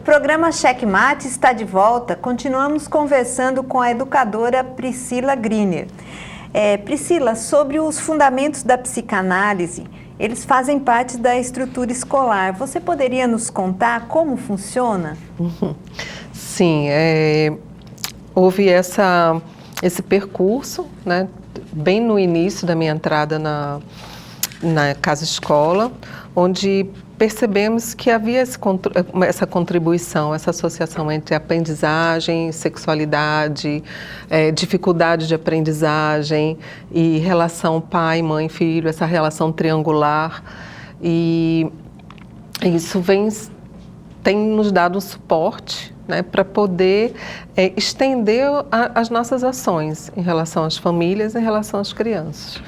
programa Checkmate está de volta. Continuamos conversando com a educadora Priscila Griner. Priscila, sobre os fundamentos da psicanálise, eles fazem parte da estrutura escolar. Você poderia nos contar como funciona? Sim, houve esse percurso, né, bem no início da minha entrada na casa-escola, onde percebemos que havia essa contribuição, essa associação entre aprendizagem, sexualidade, dificuldade de aprendizagem e relação pai, mãe, filho, essa relação triangular. E isso tem nos dado um suporte, né, para poder estender as nossas ações em relação às famílias, em relação às crianças.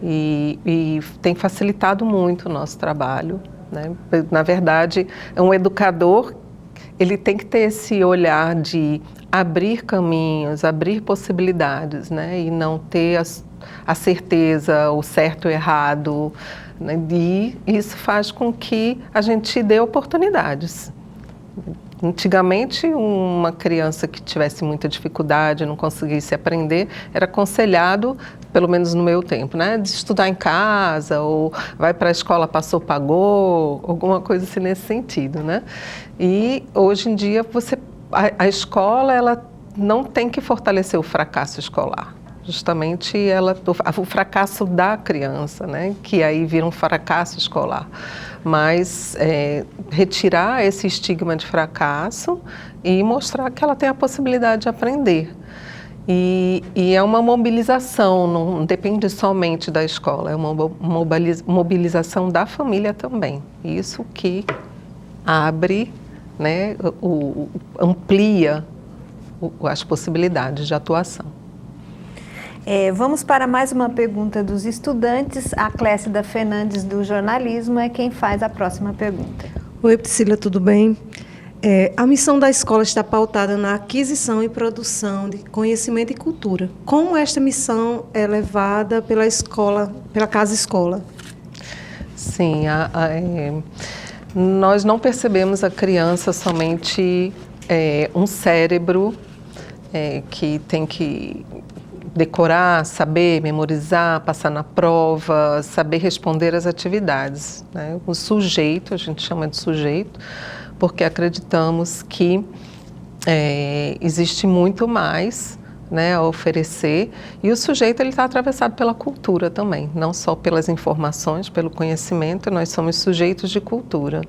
E tem facilitado muito o nosso trabalho, né? Na verdade, um educador, ele tem que ter esse olhar de abrir caminhos, abrir possibilidades, né? E não ter a certeza, o certo ou errado, né? E isso faz com que a gente dê oportunidades. Antigamente, uma criança que tivesse muita dificuldade, não conseguisse aprender, era aconselhado, pelo menos no meu tempo, né, de estudar em casa, ou vai para a escola, passou, pagou, alguma coisa assim nesse sentido, né? E hoje em dia, a escola, ela não tem que fortalecer o fracasso escolar. Justamente o fracasso da criança, né, que aí vira um fracasso escolar. Mas retirar esse estigma de fracasso e mostrar que ela tem a possibilidade de aprender. E é uma mobilização, não depende somente da escola, é uma mobilização da família também. Isso que abre, né, amplia as possibilidades de atuação. Vamos para mais uma pergunta dos estudantes. A Clécida Fernandes, do jornalismo, é quem faz a próxima pergunta. Oi, Priscila, tudo bem? A missão da escola está pautada na aquisição e produção de conhecimento e cultura. Como esta missão é levada pela escola, pela casa-escola? Sim, nós não percebemos a criança somente um cérebro que tem que decorar, saber, memorizar, passar na prova, saber responder às atividades, né? O sujeito, a gente chama de sujeito, porque acreditamos que existe muito mais, né, a oferecer, e o sujeito ele está atravessado pela cultura também, não só pelas informações, pelo conhecimento, nós somos sujeitos de cultura.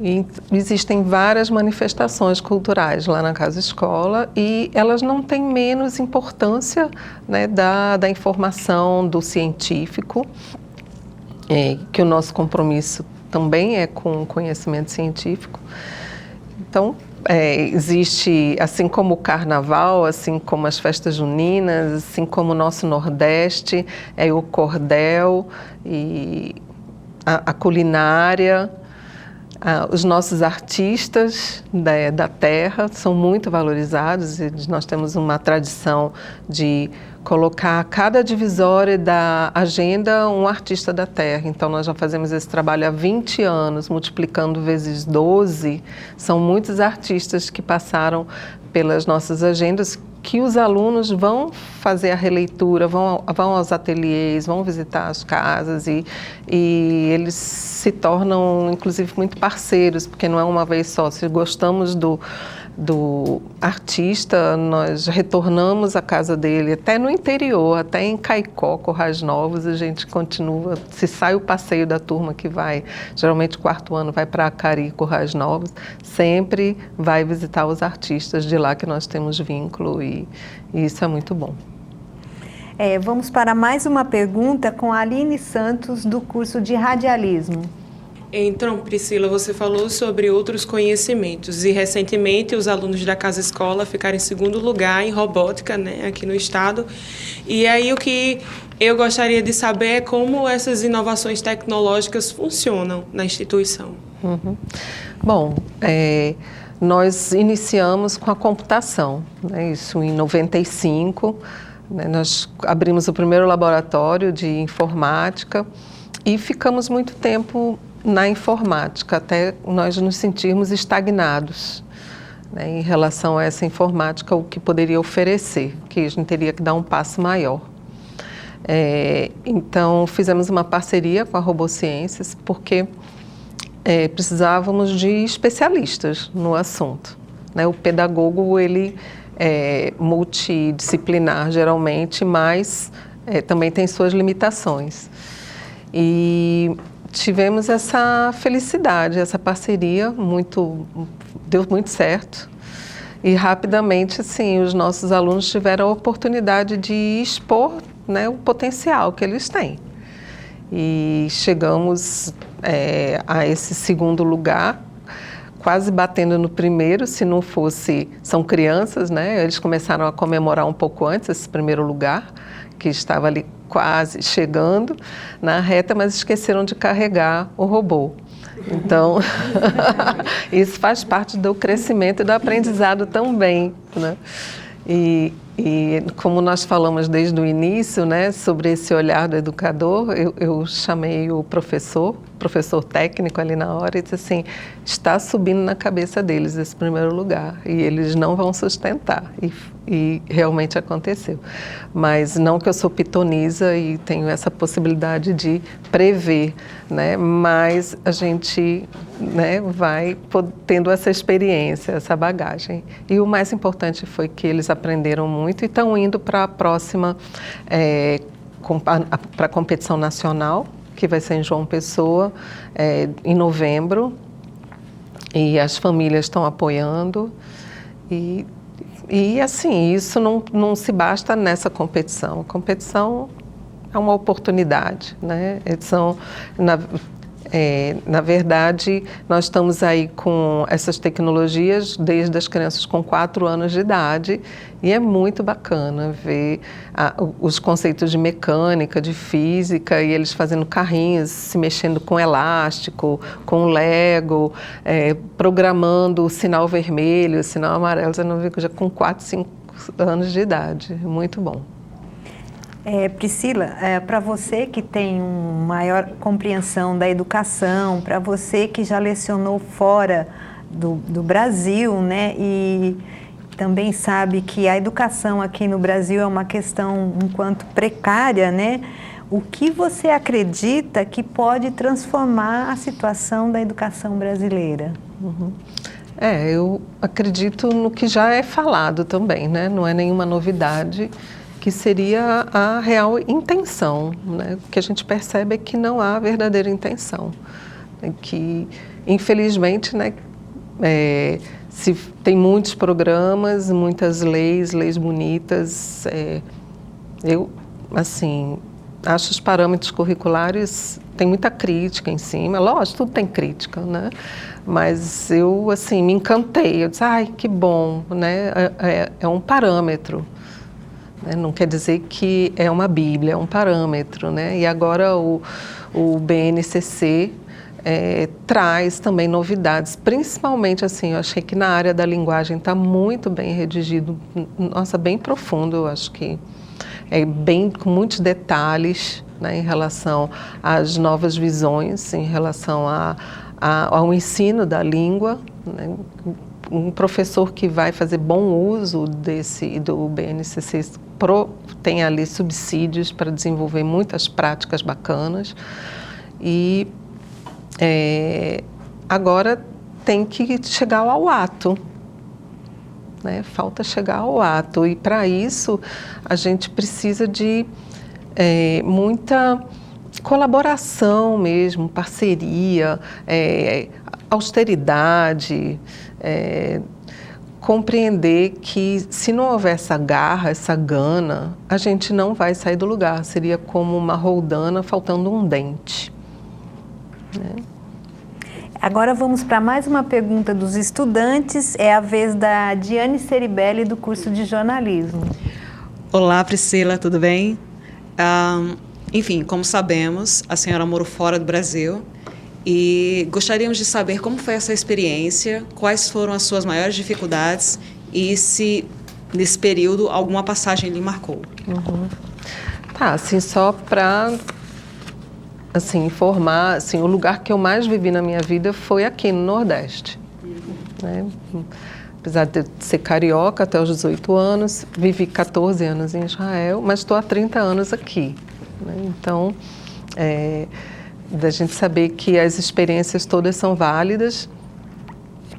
E existem várias manifestações culturais lá na casa-escola e elas não têm menos importância, né, da informação, do científico, que o nosso compromisso também é com o conhecimento científico. Então, existe, assim como o carnaval, assim como as festas juninas, assim como o nosso Nordeste, o cordel e a culinária. Os nossos artistas da terra são muito valorizados e nós temos uma tradição de colocar a cada divisória da agenda um artista da terra. Então nós já fazemos esse trabalho há 20 anos, multiplicando vezes 12. São muitos artistas que passaram pelas nossas agendas, que os alunos vão fazer a releitura, vão aos ateliês, vão visitar as casas e eles se tornam, inclusive, muito parceiros, porque não é uma vez só. Se gostamos do artista, nós retornamos à casa dele, até no interior, até em Caicó, Currais Novos, a gente continua, se sai o passeio da turma que vai, geralmente quarto ano vai para Acari, Currais Novos, sempre vai visitar os artistas de lá que nós temos vínculo e isso é muito bom. Vamos para mais uma pergunta com a Aline Santos, do curso de radialismo. Então, Priscila, você falou sobre outros conhecimentos e recentemente os alunos da Casa Escola ficaram em segundo lugar em robótica, né, aqui no estado. E aí o que eu gostaria de saber é como essas inovações tecnológicas funcionam na instituição. Uhum. Bom, nós iniciamos com a computação, né, isso em 95, né, nós abrimos o primeiro laboratório de informática e ficamos muito tempo na informática, até nós nos sentirmos estagnados, né, em relação a essa informática, o que poderia oferecer, que a gente teria que dar um passo maior. Então, fizemos uma parceria com a Robociências, porque precisávamos de especialistas no assunto, né? O pedagogo, ele é multidisciplinar, geralmente, mas também tem suas limitações. E tivemos essa felicidade, essa parceria, deu muito certo. E rapidamente, assim, os nossos alunos tiveram a oportunidade de expor, né, o potencial que eles têm. E chegamos a esse segundo lugar, quase batendo no primeiro, se não fosse... São crianças, né? Eles começaram a comemorar um pouco antes esse primeiro lugar, que estava ali quase chegando na reta, mas esqueceram de carregar o robô. Então, isso faz parte do crescimento e do aprendizado também, né? E como nós falamos desde o início, né, sobre esse olhar do educador, eu chamei o professor técnico ali na hora e disse assim, está subindo na cabeça deles esse primeiro lugar e eles não vão sustentar. E realmente aconteceu. Mas não que eu sou pitonisa e tenho essa possibilidade de prever, né, mas a gente, né, vai tendo essa experiência, essa bagagem. E o mais importante foi que eles aprenderam muito e estão indo para a próxima, para a competição nacional, que vai ser em João Pessoa, em novembro. E as famílias estão apoiando. E assim, isso não se basta nessa competição. A competição é uma oportunidade, né? Na verdade, nós estamos aí com essas tecnologias desde as crianças com 4 anos de idade e é muito bacana ver os conceitos de mecânica, de física e eles fazendo carrinhos, se mexendo com elástico, com Lego, programando o sinal vermelho, o sinal amarelo, você não vê que já com 4, 5 anos de idade, muito bom. Priscila, para você que tem uma maior compreensão da educação, para você que já lecionou fora do Brasil, né, e também sabe que a educação aqui no Brasil é uma questão um quanto precária, né, o que você acredita que pode transformar a situação da educação brasileira? Uhum. Eu acredito no que já é falado também, né, não é nenhuma novidade, que seria a real intenção, né? O que a gente percebe é que não há verdadeira intenção, que infelizmente, né, se tem muitos programas, muitas leis bonitas, eu assim acho os parâmetros curriculares tem muita crítica em cima, lógico, tudo tem crítica, né? Mas eu assim me encantei, eu disse, ai, que bom, né? É um parâmetro. Não quer dizer que é uma Bíblia, é um parâmetro, né? E agora o BNCC traz também novidades, principalmente assim, eu achei que na área da linguagem está muito bem redigido, nossa, bem profundo, eu acho que com muitos detalhes, né, em relação às novas visões, em relação ao ensino da língua, né? Um professor que vai fazer bom uso do BNCC tem ali subsídios para desenvolver muitas práticas bacanas e agora tem que chegar ao ato, né? Falta chegar ao ato e para isso a gente precisa de muita colaboração mesmo, parceria, austeridade, compreender que se não houver essa garra, essa gana, a gente não vai sair do lugar. Seria como uma roldana faltando um dente, né? Agora vamos para mais uma pergunta dos estudantes. É a vez da Diane Ceribelli, do curso de jornalismo. Olá, Priscila, tudo bem? Enfim, como sabemos, a senhora morou fora do Brasil e gostaríamos de saber como foi essa experiência, quais foram as suas maiores dificuldades e se, nesse período, alguma passagem lhe marcou. Uhum. Tá, assim, só para assim, informar, assim, o lugar que eu mais vivi na minha vida foi aqui no Nordeste, né? Apesar de ser carioca até os 18 anos, vivi 14 anos em Israel, mas estou há 30 anos aqui, né? Então, da gente saber que as experiências todas são válidas.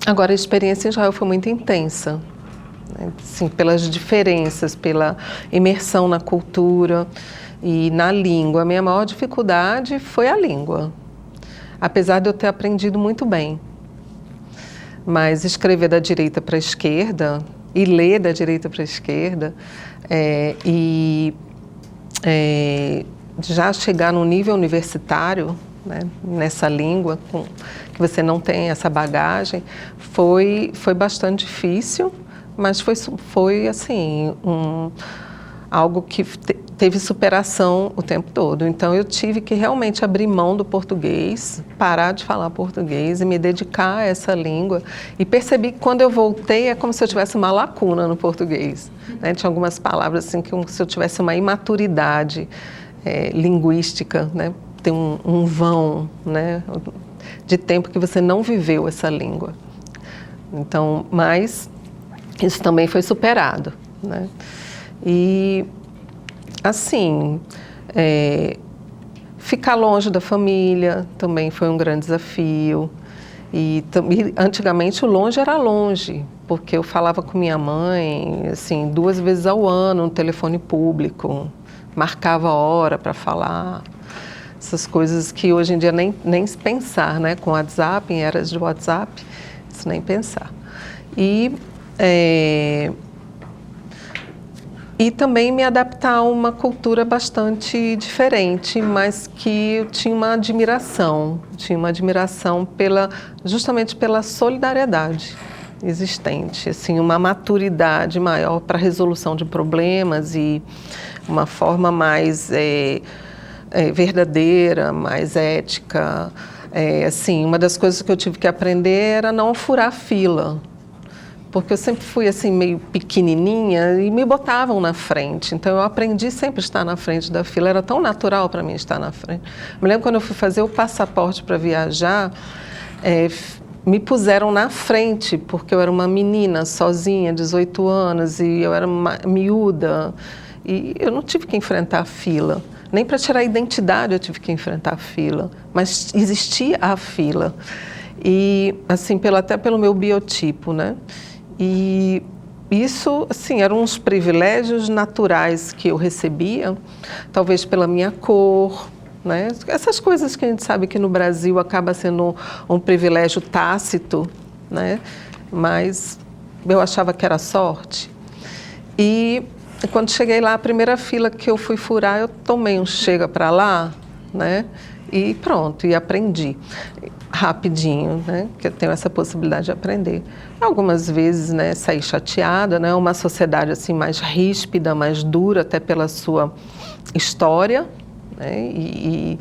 Agora, a experiência em Israel foi muito intensa, né? Assim, pelas diferenças, pela imersão na cultura e na língua. A minha maior dificuldade foi a língua, apesar de eu ter aprendido muito bem. Mas escrever da direita para a esquerda e ler da direita para a esquerda já chegar no nível universitário, né, nessa língua, que você não tem essa bagagem, foi bastante difícil, mas foi assim, algo que teve superação o tempo todo. Então eu tive que realmente abrir mão do português, parar de falar português e me dedicar a essa língua. E percebi que quando eu voltei é como se eu tivesse uma lacuna no português, né? Tinha algumas palavras assim que se eu tivesse uma imaturidade linguística, né? Tem um vão, né, de tempo que você não viveu essa língua. Então, mas isso também foi superado, né? E assim, ficar longe da família também foi um grande desafio. E antigamente o longe era longe, porque eu falava com minha mãe assim 2 vezes ao ano no telefone público, marcava hora para falar. Essas coisas que hoje em dia nem se pensar, né? Com WhatsApp, em eras de WhatsApp, isso nem pensar. E também me adaptar a uma cultura bastante diferente, mas que eu tinha uma admiração justamente pela solidariedade existente, assim, uma maturidade maior para a resolução de problemas e uma forma mais verdadeira, mais ética. Assim, uma das coisas que eu tive que aprender era não furar fila, porque eu sempre fui assim meio pequenininha e me botavam na frente. Então eu aprendi sempre a estar na frente da fila, era tão natural para mim estar na frente. Me lembro quando eu fui fazer o passaporte para viajar, me puseram na frente, porque eu era uma menina sozinha, 18 anos, e eu era miúda, e eu não tive que enfrentar a fila. Nem para tirar a identidade eu tive que enfrentar a fila, mas existia a fila. E, assim, até pelo meu biotipo, né? E isso, assim, eram uns privilégios naturais que eu recebia, talvez pela minha cor, né? Essas coisas que a gente sabe que no Brasil acaba sendo um privilégio tácito, né? Mas eu achava que era sorte. E quando cheguei lá, a primeira fila que eu fui furar, eu tomei um chega para lá, né? E pronto, e aprendi rapidinho, né? Que eu tenho essa possibilidade de aprender. Algumas vezes, né, saí chateada, né? Uma sociedade assim mais ríspida, mais dura, até pela sua história, né? E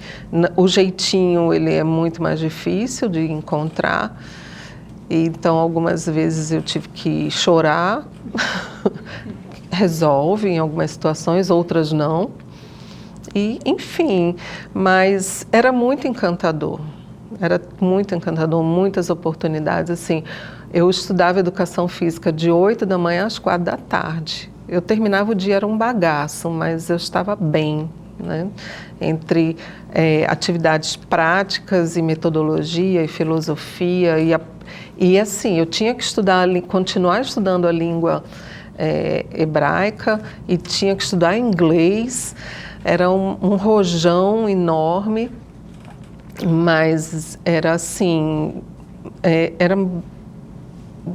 o jeitinho, ele é muito mais difícil de encontrar. Então, algumas vezes eu tive que chorar. Resolve em algumas situações, outras não. E, enfim, mas era muito encantador, muitas oportunidades. Assim, eu estudava educação física de 8 da manhã às 4 da tarde. Eu terminava o dia, era um bagaço, mas eu estava bem, né? Entre atividades práticas e metodologia e filosofia. E assim, eu tinha que continuar estudando a língua hebraica e tinha que estudar inglês. Era um rojão enorme, mas era assim,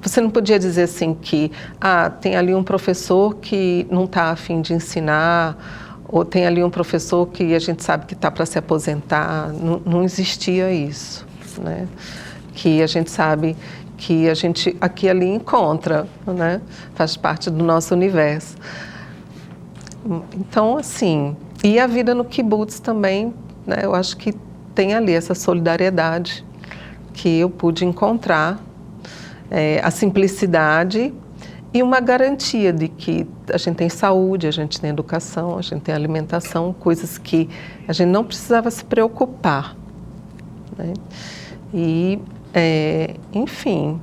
você não podia dizer assim que tem ali um professor que não está a fim de ensinar, ou tem ali um professor que a gente sabe que está para se aposentar. Não existia isso, né? Que a gente sabe que a gente aqui e ali encontra, né? Faz parte do nosso universo. Então, assim, e a vida no kibbutz também, né? Eu acho que tem ali essa solidariedade que eu pude encontrar, a simplicidade e uma garantia de que a gente tem saúde, a gente tem educação, a gente tem alimentação, coisas que a gente não precisava se preocupar, né? E, enfim,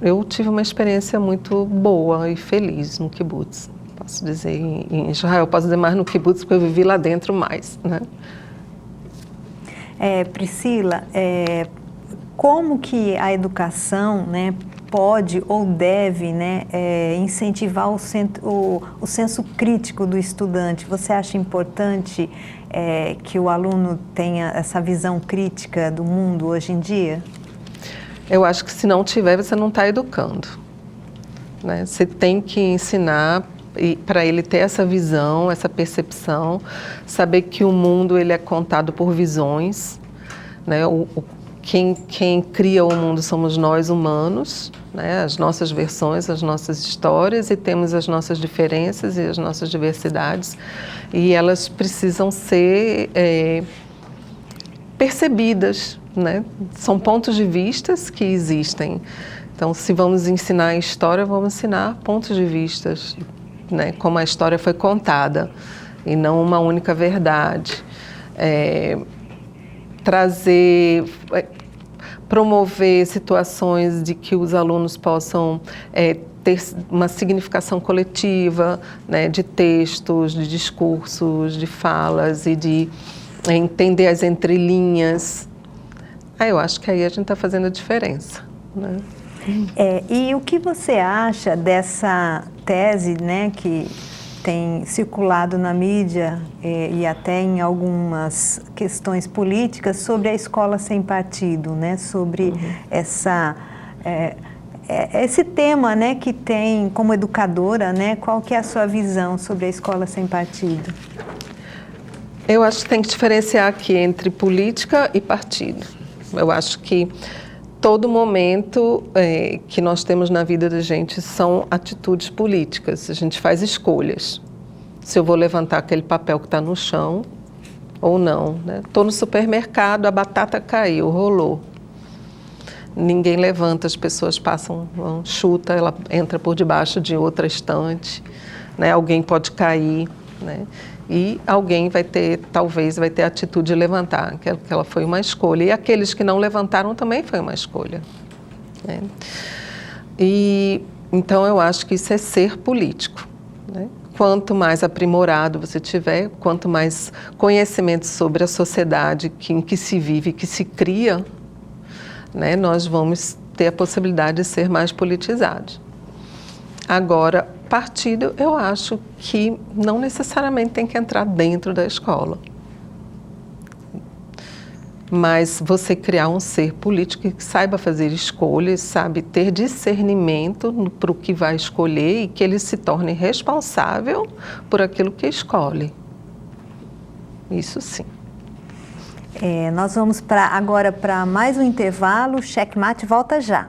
eu tive uma experiência muito boa e feliz no kibbutz. Posso dizer, em Israel, posso dizer mais no kibbutz, porque eu vivi lá dentro mais, né? Priscila, como que a educação, né, pode ou deve, né, incentivar o senso crítico do estudante? Você acha importante que o aluno tenha essa visão crítica do mundo hoje em dia? Eu acho que se não tiver, você não está educando, né? Você tem que ensinar para ele ter essa visão, essa percepção, saber que o mundo ele é contado por visões, né? Quem cria o mundo somos nós humanos, né? As nossas versões, as nossas histórias, e temos as nossas diferenças e as nossas diversidades, e elas precisam ser percebidas, né? São pontos de vista que existem. Então, se vamos ensinar história, vamos ensinar pontos de vista, né? Como a história foi contada, e não uma única verdade. Promover situações de que os alunos possam ter uma significação coletiva, né, de textos, de discursos, de falas e de entender as entrelinhas. Eu acho que aí a gente está fazendo a diferença, né? E o que você acha dessa tese, né, que tem circulado na mídia e até em algumas questões políticas sobre a escola sem partido, né, sobre esse tema, né, que tem como educadora, né, qual que é a sua visão sobre a escola sem partido? Eu acho que tem que diferenciar aqui entre política e partido. Eu acho que todo momento que nós temos na vida da gente são atitudes políticas. A gente faz escolhas. Se eu vou levantar aquele papel que está no chão ou não, né? Estou no supermercado, a batata caiu, rolou. Ninguém levanta, as pessoas passam, chuta, ela entra por debaixo de outra estante, né? Alguém pode cair, né? E alguém talvez vai ter a atitude de levantar, que ela foi uma escolha. E aqueles que não levantaram também foi uma escolha, né? E então eu acho que isso é ser político, né? Quanto mais aprimorado você tiver, quanto mais conhecimento sobre a sociedade em que se vive, que se cria, né, nós vamos ter a possibilidade de ser mais politizados. Agora, partido, eu acho que não necessariamente tem que entrar dentro da escola. Mas você criar um ser político que saiba fazer escolhas, sabe ter discernimento para o que vai escolher e que ele se torne responsável por aquilo que escolhe. Isso sim. Nós vamos agora para mais um intervalo. Checkmate volta já.